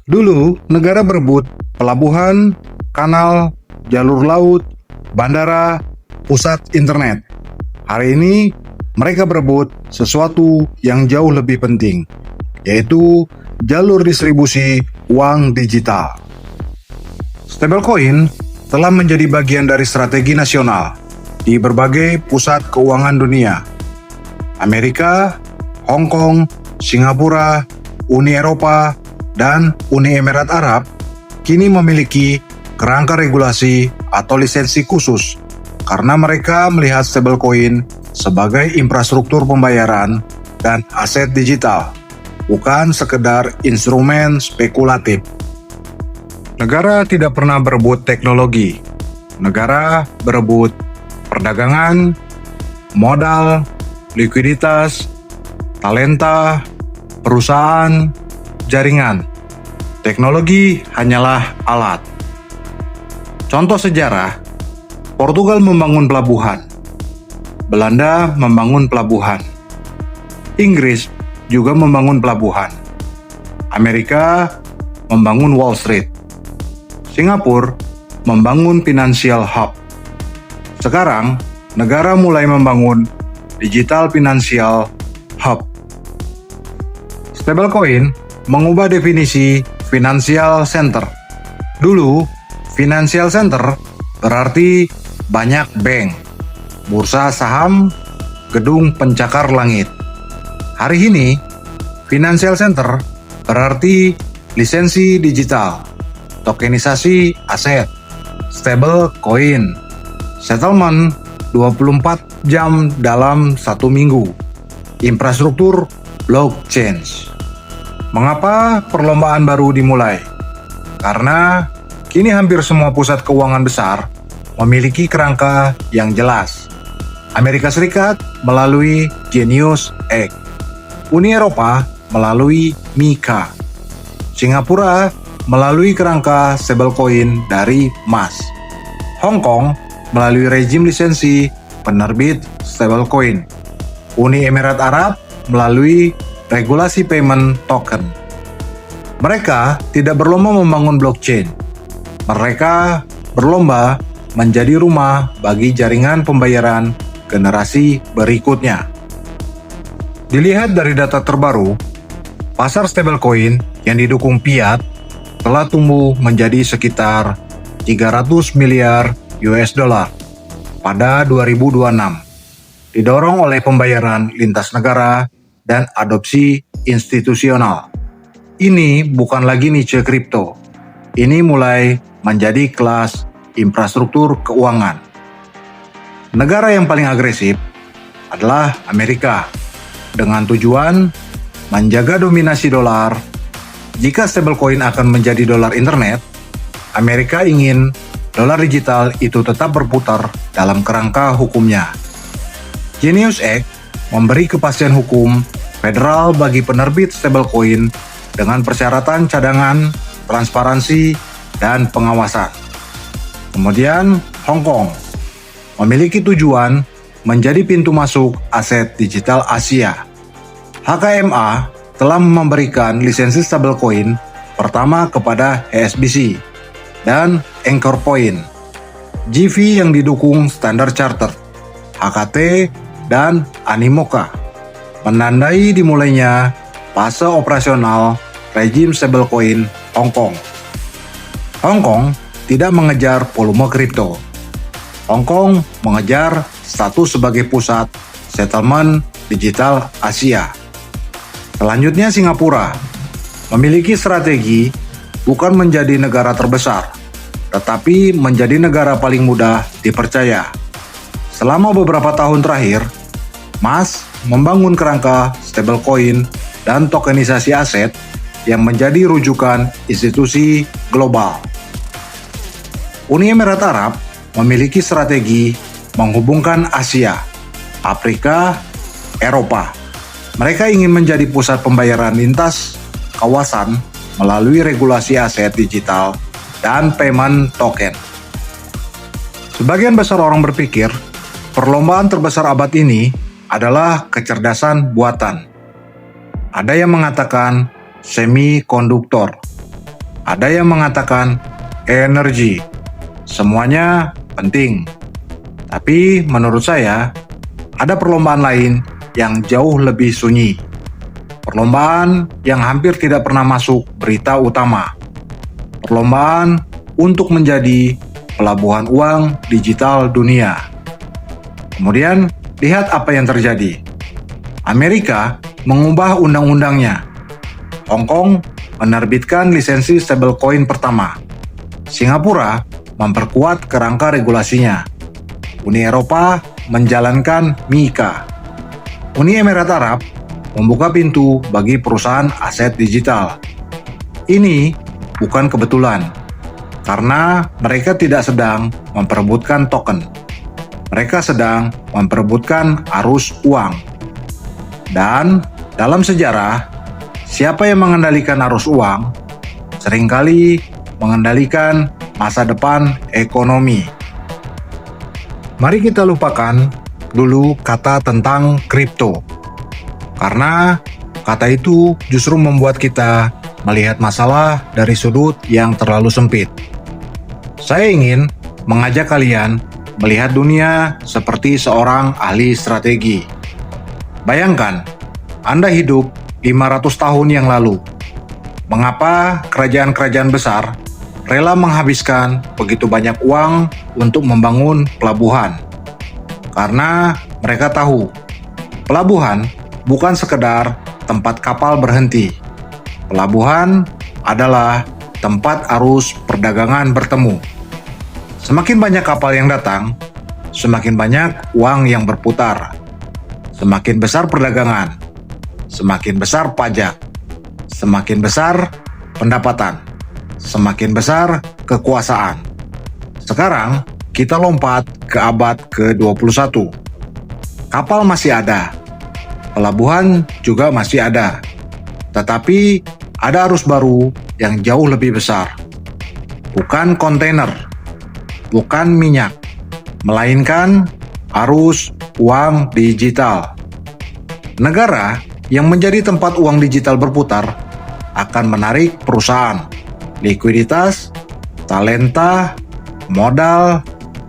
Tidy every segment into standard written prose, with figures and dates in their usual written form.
Dulu, negara berebut pelabuhan, kanal, jalur laut, bandara, pusat internet. Hari ini, mereka berebut sesuatu yang jauh lebih penting, yaitu jalur distribusi uang digital. Stablecoin telah menjadi bagian dari strategi nasional di berbagai pusat keuangan dunia. Amerika, Hong Kong, Singapura, Uni Eropa, dan Uni Emirat Arab kini memiliki kerangka regulasi atau lisensi khusus karena mereka melihat stablecoin sebagai infrastruktur pembayaran dan aset digital, bukan sekedar instrumen spekulatif. Negara tidak pernah berebut teknologi. Negara berebut perdagangan, modal, likuiditas, talenta, perusahaan, jaringan. Teknologi hanyalah alat. Contoh sejarah, Portugal membangun pelabuhan. Belanda membangun pelabuhan. Inggris juga membangun pelabuhan. Amerika membangun Wall Street. Singapura membangun financial hub. Sekarang, negara mulai membangun digital financial hub. Stablecoin mengubah definisi financial center. Dulu, financial center berarti banyak bank, bursa saham, gedung pencakar langit. Hari ini, financial center berarti lisensi digital, tokenisasi aset, stablecoin, settlement 24 jam dalam 1 minggu, infrastruktur blockchain. Mengapa perlombaan baru dimulai? Karena kini hampir semua pusat keuangan besar memiliki kerangka yang jelas. Amerika Serikat melalui Genius Act, Uni Eropa melalui MiCA, Singapura melalui kerangka stablecoin dari MAS, Hong Kong melalui rezim lisensi penerbit stablecoin, Uni Emirat Arab melalui regulasi payment token. Mereka tidak berlomba membangun blockchain. Mereka berlomba menjadi rumah bagi jaringan pembayaran generasi berikutnya. Dilihat dari data terbaru, pasar stablecoin yang didukung fiat telah tumbuh menjadi sekitar 300 miliar US dollar pada 2026, didorong oleh pembayaran lintas negara dan adopsi institusional. Ini bukan lagi niche kripto. Ini mulai menjadi kelas infrastruktur keuangan. Negara yang paling agresif adalah Amerika, dengan tujuan menjaga dominasi dolar. Jika stablecoin akan menjadi dolar internet, Amerika ingin dolar digital itu tetap berputar dalam kerangka hukumnya. Genius Act memberi kepastian hukum federal bagi penerbit stablecoin dengan persyaratan cadangan, transparansi, dan pengawasan. Kemudian, Hong Kong memiliki tujuan menjadi pintu masuk aset digital Asia. HKMA telah memberikan lisensi stablecoin pertama kepada HSBC dan Anchor Point, GV yang didukung Standard Chartered, HKT, dan Animoca, menandai dimulainya fase operasional rezim stablecoin Hong Kong. Hong Kong tidak mengejar volume kripto. Hong Kong mengejar status sebagai pusat settlement digital Asia. Selanjutnya Singapura memiliki strategi bukan menjadi negara terbesar, tetapi menjadi negara paling mudah dipercaya. Selama beberapa tahun terakhir, MAS membangun kerangka stablecoin dan tokenisasi aset yang menjadi rujukan institusi global. Uni Emirat Arab memiliki strategi menghubungkan Asia, Afrika, Eropa. Mereka ingin menjadi pusat pembayaran lintas kawasan melalui regulasi aset digital dan payment token. Sebagian besar orang berpikir, perlombaan terbesar abad ini adalah kecerdasan buatan. Ada yang mengatakan semikonduktor. Ada yang mengatakan energi. Semuanya penting. Tapi menurut saya, ada perlombaan lain yang jauh lebih sunyi. Perlombaan yang hampir tidak pernah masuk berita utama. Perlombaan untuk menjadi pelabuhan uang digital dunia. Kemudian, lihat apa yang terjadi. Amerika mengubah undang-undangnya. Hong Kong menerbitkan lisensi stablecoin pertama. Singapura memperkuat kerangka regulasinya. Uni Eropa menjalankan MiCA. Uni Emirat Arab membuka pintu bagi perusahaan aset digital. Ini bukan kebetulan, karena mereka tidak sedang memperebutkan token. Mereka sedang memperebutkan arus uang. Dan dalam sejarah, siapa yang mengendalikan arus uang seringkali mengendalikan masa depan ekonomi. Mari kita lupakan dulu kata tentang kripto, karena kata itu justru membuat kita melihat masalah dari sudut yang terlalu sempit. Saya ingin mengajak kalian melihat dunia seperti seorang ahli strategi. Bayangkan, Anda hidup 500 tahun yang lalu. Mengapa kerajaan-kerajaan besar rela menghabiskan begitu banyak uang untuk membangun pelabuhan? Karena mereka tahu, pelabuhan bukan sekedar tempat kapal berhenti. Pelabuhan adalah tempat arus perdagangan bertemu. Semakin banyak kapal yang datang, semakin banyak uang yang berputar. Semakin besar perdagangan, semakin besar pajak, semakin besar pendapatan, semakin besar kekuasaan. Sekarang kita lompat ke abad ke-21. Kapal masih ada, pelabuhan juga masih ada, tetapi ada arus baru yang jauh lebih besar. Bukan kontainer, bukan minyak, melainkan arus uang digital. Negara yang menjadi tempat uang digital berputar akan menarik perusahaan, likuiditas, talenta, modal,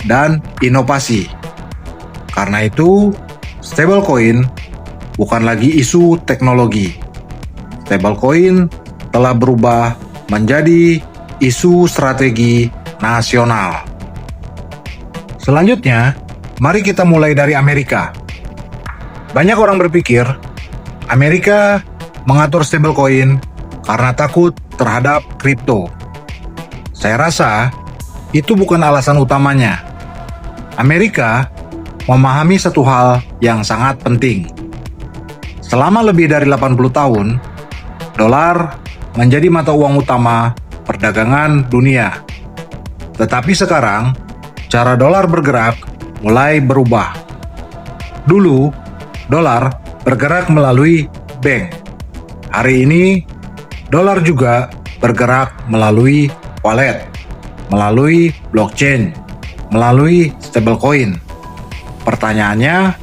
dan inovasi. Karena itu, stablecoin bukan lagi isu teknologi. Stablecoin telah berubah menjadi isu strategi nasional. Selanjutnya, mari kita mulai dari Amerika. Banyak orang berpikir Amerika mengatur stablecoin karena takut terhadap kripto. Saya rasa itu bukan alasan utamanya. Amerika memahami satu hal yang sangat penting. Selama lebih dari 80 tahun, dolar menjadi mata uang utama perdagangan dunia. Tetapi sekarang, cara dolar bergerak mulai berubah. Dulu, dolar bergerak melalui bank. Hari ini, dolar juga bergerak melalui wallet, melalui blockchain, melalui stablecoin. Pertanyaannya,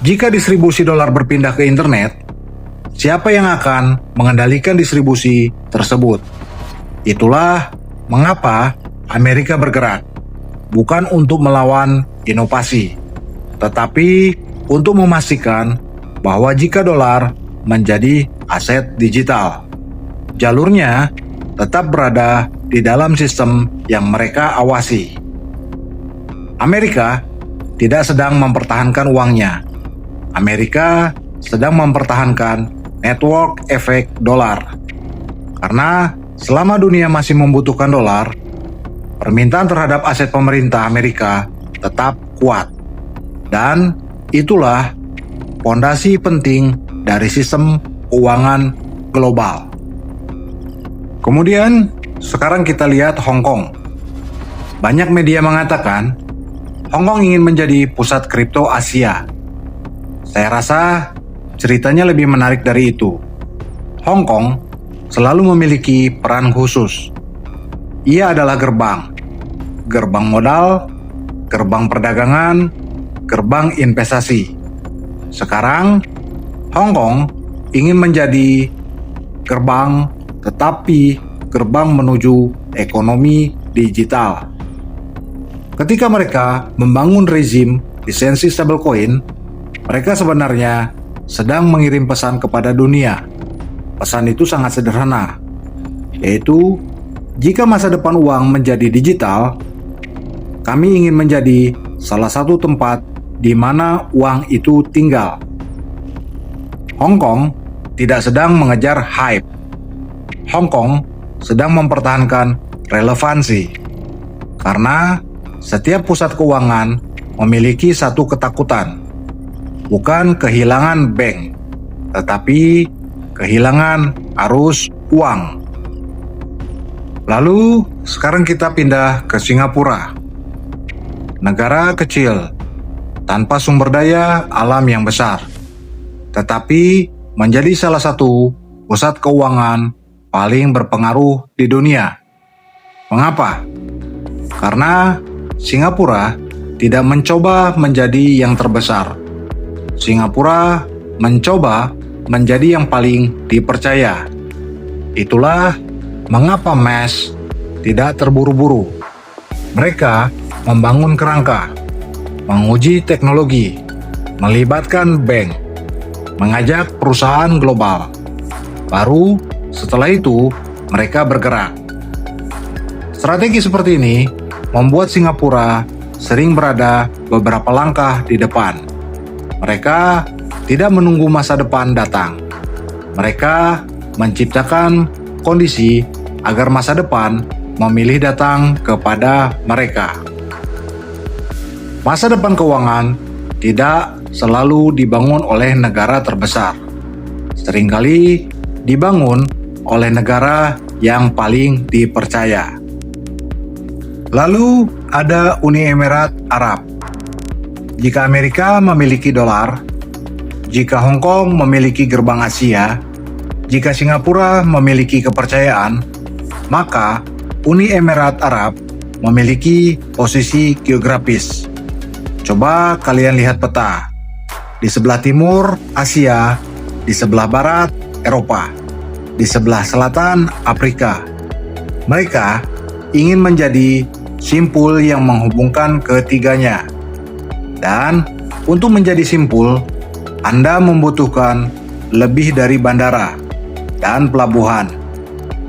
jika distribusi dolar berpindah ke internet, siapa yang akan mengendalikan distribusi tersebut? Itulah mengapa Amerika bergerak, bukan untuk melawan inovasi, tetapi untuk memastikan bahwa jika dolar menjadi aset digital, jalurnya tetap berada di dalam sistem yang mereka awasi. Amerika tidak sedang mempertahankan uangnya. Amerika sedang mempertahankan network efek dolar. Karena selama dunia masih membutuhkan dolar, permintaan terhadap aset pemerintah Amerika tetap kuat. Dan itulah fondasi penting dari sistem keuangan global. Kemudian, sekarang kita lihat Hong Kong. Banyak media mengatakan Hong Kong ingin menjadi pusat kripto Asia. Saya rasa ceritanya lebih menarik dari itu. Hong Kong selalu memiliki peran khusus. Ia adalah gerbang modal, gerbang perdagangan, gerbang investasi. Sekarang, Hong Kong ingin menjadi gerbang, tetapi gerbang menuju ekonomi digital. Ketika mereka membangun rezim lisensi stablecoin, mereka sebenarnya sedang mengirim pesan kepada dunia. Pesan itu sangat sederhana, yaitu jika masa depan uang menjadi digital, kami ingin menjadi salah satu tempat di mana uang itu tinggal. Hong Kong tidak sedang mengejar hype. Hong Kong sedang mempertahankan relevansi, karena setiap pusat keuangan memiliki satu ketakutan, bukan kehilangan bank, tetapi kehilangan arus uang. Lalu sekarang kita pindah ke Singapura, negara kecil tanpa sumber daya alam yang besar, tetapi menjadi salah satu pusat keuangan paling berpengaruh di dunia. Mengapa? Karena Singapura tidak mencoba menjadi yang terbesar. Singapura mencoba menjadi yang paling dipercaya. Itulah mengapa MES tidak terburu-buru. Mereka membangun kerangka, menguji teknologi, melibatkan bank, mengajak perusahaan global. Baru setelah itu mereka bergerak. Strategi seperti ini membuat Singapura sering berada beberapa langkah di depan. Mereka tidak menunggu masa depan datang. Mereka menciptakan kondisi agar masa depan memilih datang kepada mereka. Masa depan keuangan tidak selalu dibangun oleh negara terbesar. Seringkali dibangun oleh negara yang paling dipercaya. Lalu ada Uni Emirat Arab. Jika Amerika memiliki dolar, jika Hong Kong memiliki gerbang Asia, jika Singapura memiliki kepercayaan, maka Uni Emirat Arab memiliki posisi geografis. Coba kalian lihat peta. Di sebelah timur Asia, di sebelah barat Eropa, di sebelah selatan Afrika. Mereka ingin menjadi simpul yang menghubungkan ketiganya. Dan untuk menjadi simpul, Anda membutuhkan lebih dari bandara dan pelabuhan.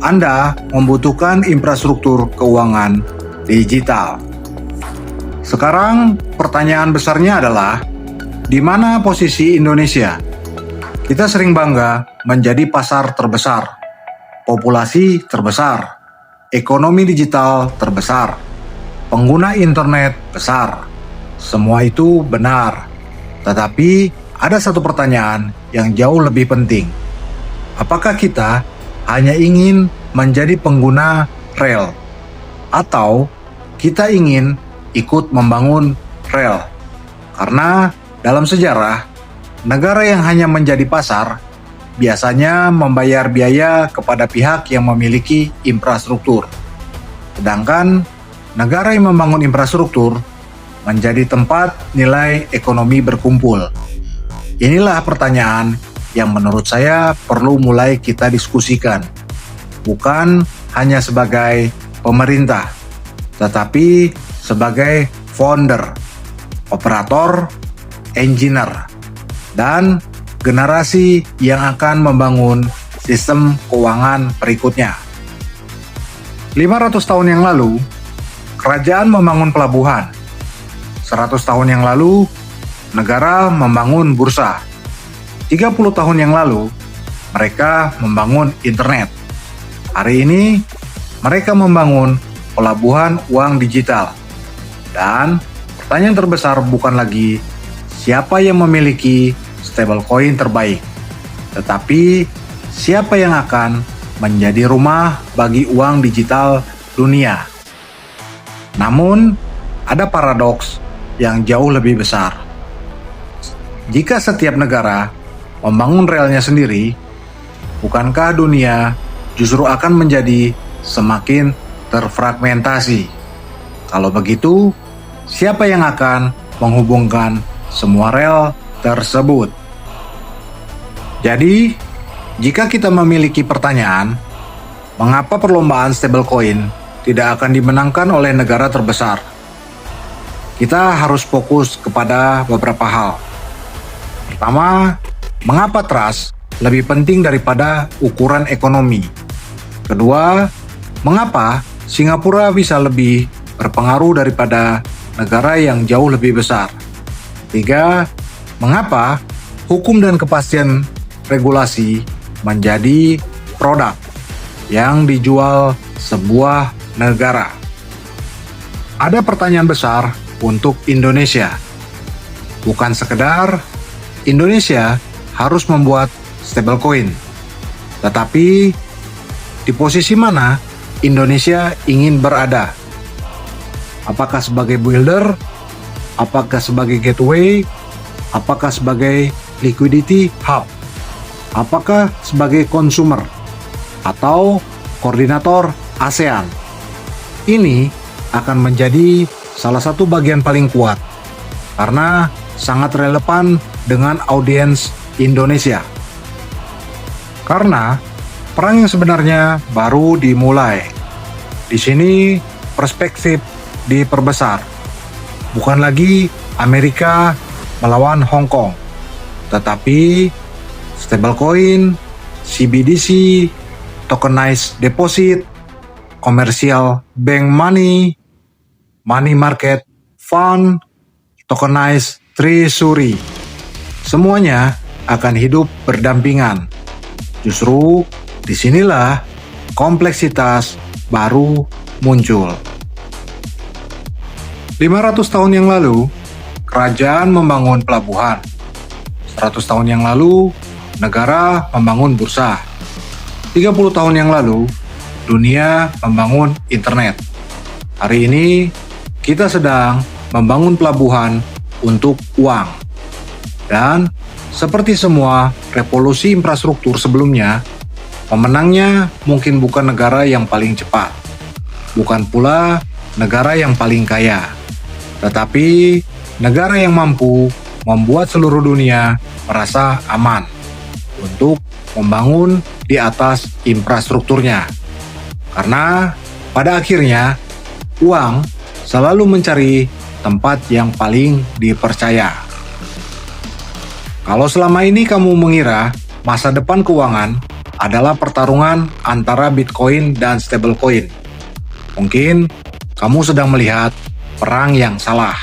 Anda membutuhkan infrastruktur keuangan digital. Sekarang pertanyaan besarnya adalah, di mana posisi Indonesia? Kita sering bangga menjadi pasar terbesar, populasi terbesar, ekonomi digital terbesar, pengguna internet besar. Semua itu benar. Tetapi ada satu pertanyaan yang jauh lebih penting. Apakah kita hanya ingin menjadi pengguna rel? Atau kita ingin ikut membangun rel? Karena dalam sejarah, negara yang hanya menjadi pasar biasanya membayar biaya kepada pihak yang memiliki infrastruktur. Sedangkan negara yang membangun infrastruktur menjadi tempat nilai ekonomi berkumpul. Inilah pertanyaan yang menurut saya perlu mulai kita diskusikan. Bukan hanya sebagai pemerintah, tetapi sebagai founder, operator, engineer, dan generasi yang akan membangun sistem keuangan berikutnya. 500 tahun yang lalu, kerajaan membangun pelabuhan. 100 tahun yang lalu, negara membangun bursa. 30 tahun yang lalu, mereka membangun internet. Hari ini, mereka membangun pelabuhan uang digital. Dan pertanyaan terbesar bukan lagi siapa yang memiliki stablecoin terbaik, tetapi siapa yang akan menjadi rumah bagi uang digital dunia. Namun, ada paradoks yang jauh lebih besar. Jika setiap negara membangun relnya sendiri, bukankah dunia justru akan menjadi semakin terfragmentasi? Kalau begitu, siapa yang akan menghubungkan semua rel tersebut? Jadi, Jika kita memiliki pertanyaan, mengapa perlombaan stablecoin tidak akan dimenangkan oleh negara terbesar? Kita harus fokus kepada beberapa hal. Pertama, mengapa trust lebih penting daripada ukuran ekonomi? Kedua, mengapa Singapura bisa lebih berpengaruh daripada negara yang jauh lebih besar? Tiga, mengapa hukum dan kepastian regulasi menjadi produk yang dijual sebuah negara? Ada pertanyaan besar untuk Indonesia. Bukan sekedar Indonesia harus membuat stablecoin, tetapi di posisi mana Indonesia ingin berada? Apakah sebagai builder? Apakah sebagai gateway? Apakah sebagai liquidity hub? Apakah sebagai konsumer atau koordinator ASEAN? Ini akan menjadi salah satu bagian paling kuat karena sangat relevan dengan audiens Indonesia. Karena perang yang sebenarnya baru dimulai. Di sini perspektif diperbesar. Bukan lagi Amerika melawan Hong Kong, tetapi stablecoin, CBDC, tokenized deposit, commercial bank money, money market fund, tokenized treasury. Semuanya akan hidup berdampingan. Justru disinilah kompleksitas baru muncul. 500 tahun yang lalu, kerajaan membangun pelabuhan. 100 tahun yang lalu, negara membangun bursa. 30 tahun yang lalu, dunia membangun internet. Hari ini, kita sedang membangun pelabuhan untuk uang. Dan seperti semua revolusi infrastruktur sebelumnya, pemenangnya mungkin bukan negara yang paling cepat, bukan pula negara yang paling kaya, tetapi negara yang mampu membuat seluruh dunia merasa aman untuk membangun di atas infrastrukturnya. Karena pada akhirnya, uang selalu mencari tempat yang paling dipercaya. Kalau selama ini kamu mengira masa depan keuangan adalah pertarungan antara Bitcoin dan stablecoin, mungkin kamu sedang melihat perang yang salah.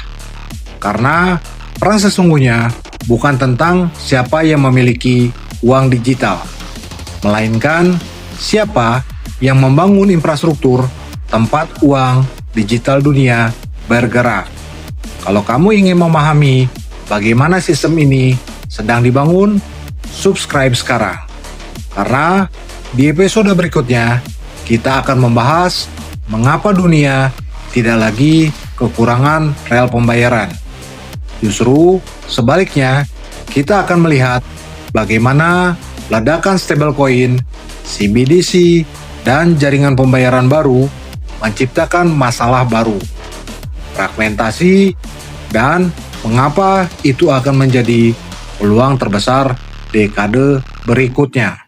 Karena perang sesungguhnya bukan tentang siapa yang memiliki uang digital, melainkan siapa yang membangun infrastruktur tempat uang digital dunia bergerak. Kalau kamu ingin memahami bagaimana sistem ini sedang dibangun, subscribe sekarang. Karena di episode berikutnya, kita akan membahas mengapa dunia tidak lagi kekurangan rel pembayaran. Justru sebaliknya, kita akan melihat bagaimana ledakan stablecoin, CBDC, dan jaringan pembayaran baru menciptakan masalah baru, fragmentasi, dan mengapa itu akan menjadi peluang terbesar dekade berikutnya.